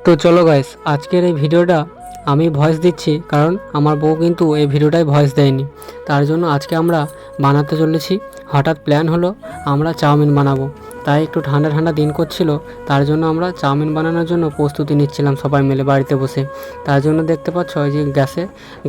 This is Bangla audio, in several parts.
তো চলো গাইস, আজকের এই ভিডিওটা আমি ভয়েস দিচ্ছি কারণ আমার বউ কিন্তু এই ভিডিওটায় ভয়েস দেয়নি। তার জন্য আজকে আমরা বানাতে চলেছি। হঠাৎ প্ল্যান হলো আমরা চাউমিন বানাবো, তাই একটু ঠান্ডা ঠান্ডা দিন করছিল, তার জন্য আমরা চাউমিন বানানোর জন্য প্রস্তুতি নিচ্ছিলাম সবাই মিলে বাড়িতে বসে। তার জন্য দেখতে পাচ্ছ এই যে গ্যাসে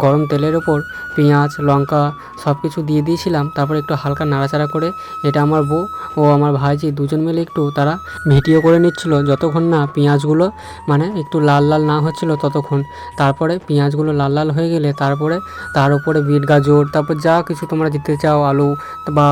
গরম তেলের ওপর পেঁয়াজ লঙ্কা সব কিছু দিয়ে দিয়েছিলাম, তারপর একটু হালকা নাড়াচাড়া করে এটা আমার বউ ও আমার ভাইজি দুজন মিলে একটু তারা ভিডিও করে নিচ্ছিল যতক্ষণ না পেঁয়াজগুলো মানে একটু লাল লাল না হচ্ছিলো ততক্ষণ। তারপরে পেঁয়াজগুলো লাল লাল হয়ে গেলে তারপরে তার উপরে বিট গাজর তারপর যা কিছু তোমরা দিতে চাও আলু বা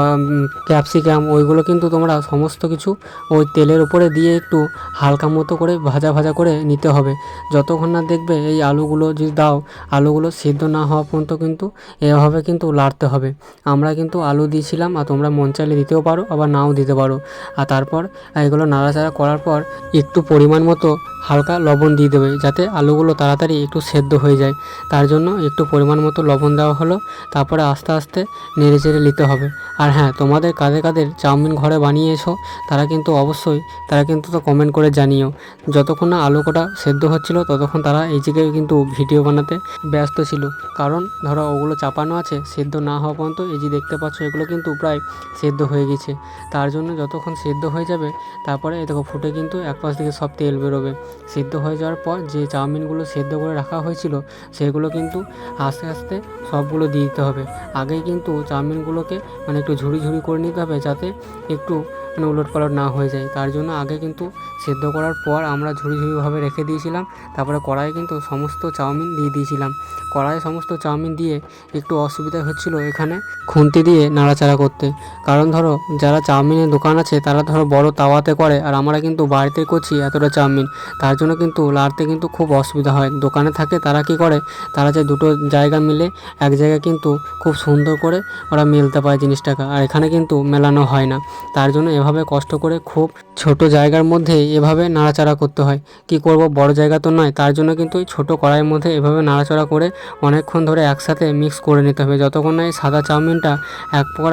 ক্যাপসিকাম ওইগুলো কিন্তু তোমরা সমস্ত কিছু ওই তেলের উপরে দিয়ে একটু হালকা মতো করে ভাজা ভাজা করে নিতে হবে। যতক্ষণ না দেখবে এই আলুগুলো যদি দাও আলুগুলো সিদ্ধ না হওয়া পর্যন্ত কিন্তু এভাবে কিন্তু লাড়তে হবে। আমরা কিন্তু আলু দিয়েছিলাম, আর তোমরা মন চাইলে দিতেও পারো আবার নাও দিতে পারো। আর তারপর এগুলো নাড়াচাড়া করার পর একটু পরিমাণ মতো হালকা লবণ দিয়ে দেবে যাতে আলুগুলো তাড়াতাড়ি একটু সেদ্ধ হয়ে যায়। তার জন্য একটু পরিমাণ মতো লবণ দেওয়া হলো। তারপরে আস্তে আস্তে নেড়ে চেড়ে নিতে হবে। আর হ্যাঁ, তোমাদের কাদের কাদের চাউমিন ঘরে বানিয়েছো তারা কিন্তু অবশ্যই তো কমেন্ট করে জানিও। যতক্ষণ না আলু কটা সেদ্ধ হচ্ছিলো ততক্ষণ তারা এই জায়গায় কিন্তু ভিডিও বানাতে ব্যস্ত ছিল। কারণ ধরো ওগুলো চাপানো আছে, সেদ্ধ না হওয়া পর্যন্ত এই যে দেখতে পাচ্ছ এগুলো কিন্তু প্রায় সেদ্ধ হয়ে গেছে। তার জন্য যতক্ষণ সেদ্ধ হয়ে যাবে তারপরে দেখো ফুটে কিন্তু এক পাশ থেকে সব তেল বেরোবে। সেদ্ধ হয়ে যাওয়ার পর যে চাউমিনগুলো সেদ্ধ করে রাখা হয়েছিল সেগুলো কিন্তু আস্তে আস্তে সবগুলো দিয়ে দিতে হবে। আগেই কিন্তু চাউমিনগুলোকে মানে একটু ঝুড়ি ঝুড়ি করে নিতে হবে যাতে একটু মানে উলটপালট না হয়ে যায়। তার জন্য আগে কিন্তু সেদ্ধ করার পর আমরা ঝুড়ি ঝুড়িভাবে রেখে দিয়েছিলাম। তারপরে কড়াইয়ে কিন্তু সমস্ত চাউমিন দিয়ে দিয়েছিলাম। কড়াইয়ে সমস্ত চাউমিন দিয়ে একটু অসুবিধা হচ্ছিল এখানে খুন্তি দিয়ে নাড়াচাড়া করতে। কারণ ধরো যারা চাউমিনের দোকান আছে তারা ধরো বড় তাওয়াতে করে, আর আমরা কিন্তু বাড়িতে করছি এতটা চাউমিন, তার জন্য কিন্তু লাড়তে কিন্তু খুব অসুবিধা হয়। দোকানে থাকে তারা কি করে, তারা যে দুটো জায়গা মিলে এক জায়গায় কিন্তু খুব সুন্দর করে ওরা মেলতে পারে জিনিসটাকে, আর এখানে কিন্তু মেলানো হয় না। তার জন্য এভাবে কষ্ট করে খুব ছোট জায়গার মধ্যে এভাবে নাড়াচাড়া করতে হয়। কি করব, বড় জায়গা তো নয়, তার জন্য কিন্তু এই ছোটো কড়াইয়ের মধ্যে এভাবে নাড়াচাড়া করে অনেকক্ষণ ধরে একসাথে মিক্স করে নিতে হবে। যতক্ষণ না এই সাদা চাউমিনটা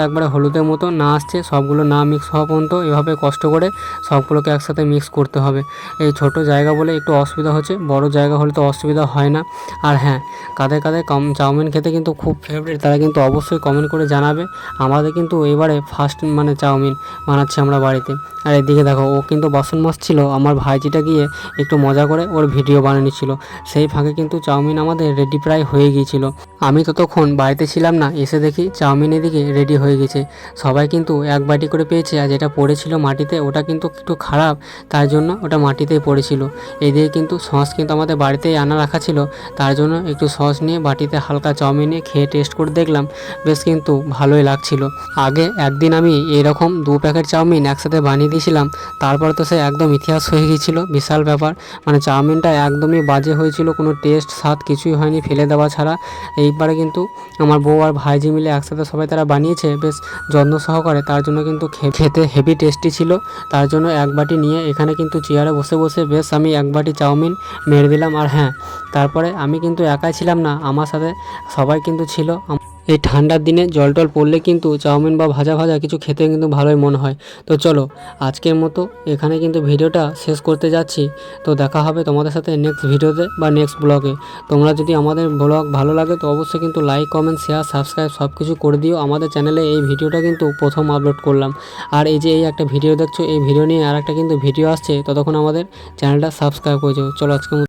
একবারে হলুদের মতো না আসছে, সবগুলো না মিক্স হওয়া পর্যন্ত এভাবে কষ্ট করে সবগুলোকে একসাথে মিক্স করতে হবে। এই ছোট জায়গা বলে একটু অসুবিধা হচ্ছে, বড় জায়গা হলে তো অসুবিধা হয় না। আর হ্যাঁ, কাদের কাদের চাউমিন খেতে কিন্তু খুব ফেভারিট তারা কিন্তু অবশ্যই কমেন্ট করে জানাবে। আমাদের কিন্তু এবারে ফার্স্ট মানে চাউমিন বানাচ্ছি আমরা বাড়িতে। আর এদিকে দেখো ও কিন্তু বাসন মাজছিল, আমার ভাইজিটা গিয়ে একটু মজা করে ওর ভিডিও বানিয়ে নিচ্ছিল। সেই ফাঁকে কিন্তু চাউমিন আমাদের রেডি প্রায় হয়ে গিয়েছিল। আমি ততক্ষণ বাড়িতে ছিলাম না, এসে দেখি চাউমিন এদিকে রেডি হয়ে গেছে। সবাই কিন্তু এক বাটি করে পেয়েছে, আর যেটা পড়েছিল মাটিতে ওটা কিন্তু একটু খারাপ, তার জন্য ওটা মাটিতেই পড়েছিল। এদিকে কিন্তু সস কিন্তু আমাদের বাড়িতেই আনা রাখা ছিল, তার জন্য একটু সস নিয়ে বাটিতে হালকা চাউমিন নিয়ে খেয়ে টেস্ট করে দেখলাম, বেশ কিন্তু ভালোই লাগছিল। আগে একদিন আমি এরকম 2 প্যাকেট চাউমিন একসাথে বানিয়ে দিয়েছিলাম, তারপর তো সে একদম ইতিহাস হয়ে গিয়েছিল, বিশাল ব্যাপার। মানে চাউমিনটা একদমই বাজে হয়েছিল, কোনো টেস্ট স্বাদ কিছুই হয়নি, ফেলে দেওয়া ছাড়া। এইবারে কিন্তু আমার বউ আর ভাইজি মিলে একসাথে সবাই তারা বানিয়েছে বেশ যত্ন সহকারে, তার জন্য কিন্তু খেতে হেভি টেস্টি ছিল। তার জন্য এক বাটি নিয়ে এখানে কিন্তু চেয়ারে বসে বসে বেশ আমি এক বাটি চাউমিন মেরে দিলাম। আর হ্যাঁ, তারপরে আমি কিন্তু একাই ছিলাম না, আমার সাথে সবাই কিন্তু ছিল। এই ঠান্ডার দিনে জল টল পড়লে কিন্তু চাউমিন বা ভাজা ভাজা কিছু খেতে কিন্তু ভালোই মনে হয়। তো চলো আজকের মতো এখানে কিন্তু ভিডিওটা শেষ করতে যাচ্ছি। তো দেখা হবে তোমাদের সাথে নেক্সট ভিডিওতে বা নেক্সট ব্লগে। তোমরা যদি আমাদের ব্লগ ভালো লাগে তো অবশ্যই কিন্তু লাইক কমেন্ট শেয়ার সাবস্ক্রাইব সব কিছু করে দিও। আমাদের চ্যানেলে এই ভিডিওটা কিন্তু প্রথম আপলোড করলাম। আর এই যে এই একটা ভিডিও দেখছো, এই ভিডিও নিয়ে আর একটা কিন্তু ভিডিও আসছে, ততক্ষণ আমাদের চ্যানেলটা সাবস্ক্রাইব করে যাও। চলো আজকে